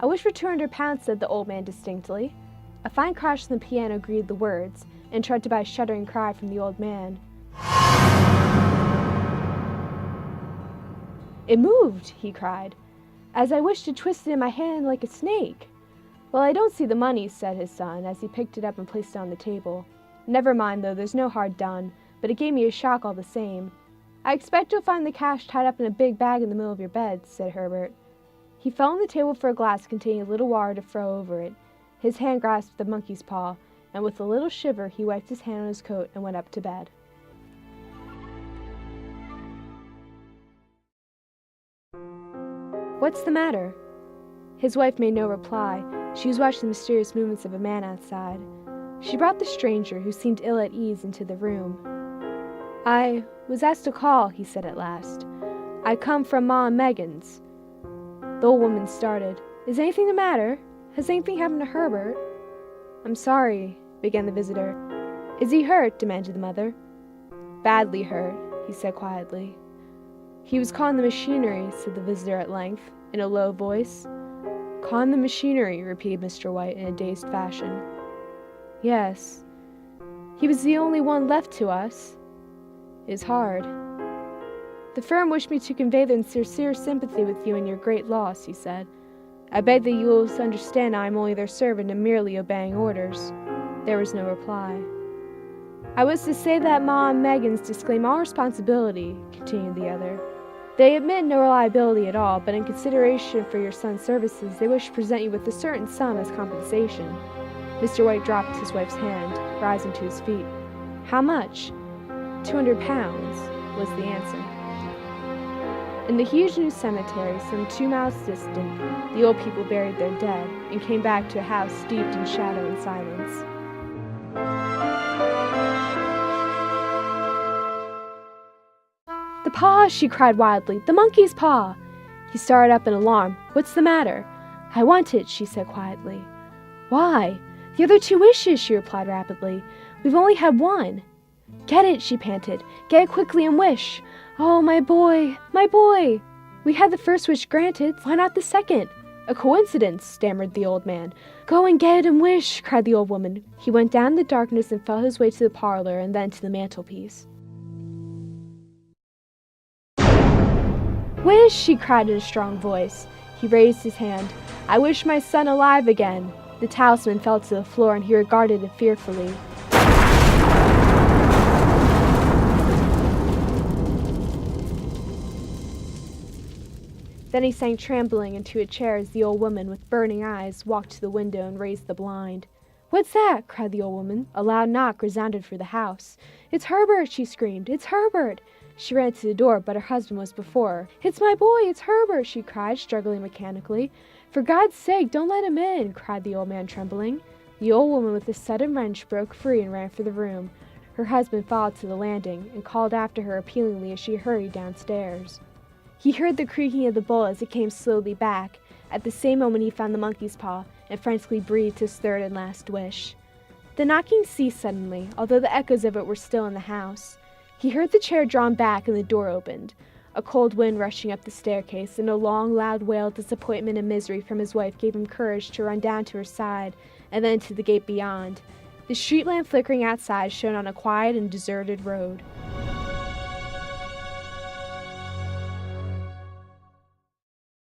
"I wish for 200 pounds, said the old man distinctly. A fine crash on the piano greeted the words, and interrupted by a shuddering cry from the old man. "It moved," he cried, "as I wished to twist it in my hand like a snake." "Well, I don't see the money," said his son, as he picked it up and placed it on the table. "Never mind, though, there's no harm done, but it gave me a shock all the same." "I expect you'll find the cash tied up in a big bag in the middle of your bed," said Herbert. He fell on the table for a glass containing a little water to throw over it. His hand grasped the monkey's paw, and with a little shiver he wiped his hand on his coat and went up to bed. "What's the matter?" His wife made no reply. She was watching the mysterious movements of a man outside. She brought the stranger, who seemed ill at ease, into the room. "I was asked to call," he said at last. "I come from Ma and Megan's." The old woman started. "Is anything the matter? Has anything happened to Herbert?" "I'm sorry," began the visitor. "Is he hurt?" demanded the mother. "Badly hurt," he said quietly. "He was calling the machinery," said the visitor at length, in a low voice. "Calling the machinery," repeated Mr. White in a dazed fashion. "Yes. He was the only one left to us. It is hard. The firm wished me to convey their sincere sympathy with you in your great loss," he said. "I beg that you will understand I am only their servant and merely obeying orders." There was no reply. "I was to say that Ma and Megan's disclaim all responsibility," continued the other. "They admit no liability at all, but in consideration for your son's services, they wish to present you with a certain sum as compensation." Mr. White dropped his wife's hand, rising to his feet. "How much?" "£200, was the answer. In the huge new cemetery, some 2 miles distant, the old people buried their dead, and came back to a house steeped in shadow and silence. "The paw!" she cried wildly. "The monkey's paw!" He started up in alarm. "What's the matter?" "I want it," she said quietly. "Why?" "The other 2 wishes," she replied rapidly. "We've only had 1. "Get it," she panted. "Get it quickly and wish. Oh, my boy, my boy! We had the first wish granted. Why not the second?" "A coincidence," stammered the old man. "Go and get it and wish," cried the old woman. He went down in the darkness and felt his way to the parlor and then to the mantelpiece. "Wish!" she cried in a strong voice. He raised his hand. "I wish my son alive again." The talisman fell to the floor and he regarded it fearfully. Then he sank trembling into a chair as the old woman, with burning eyes, walked to the window and raised the blind. "What's that?" cried the old woman. A loud knock resounded through the house. "It's Herbert!" she screamed. "It's Herbert!" She ran to the door, but her husband was before her. "It's my boy! It's Herbert!" she cried, struggling mechanically. "For God's sake, don't let him in!" cried the old man, trembling. The old woman, with a sudden wrench, broke free and ran for the room. Her husband followed to the landing, and called after her appealingly as she hurried downstairs. He heard the creaking of the bowl as it came slowly back. At the same moment he found the monkey's paw, and frantically breathed his third and last wish. The knocking ceased suddenly, although the echoes of it were still in the house. He heard the chair drawn back and the door opened. A cold wind rushing up the staircase, and a long, loud wail of disappointment and misery from his wife gave him courage to run down to her side, and then to the gate beyond. The street lamp flickering outside shone on a quiet and deserted road.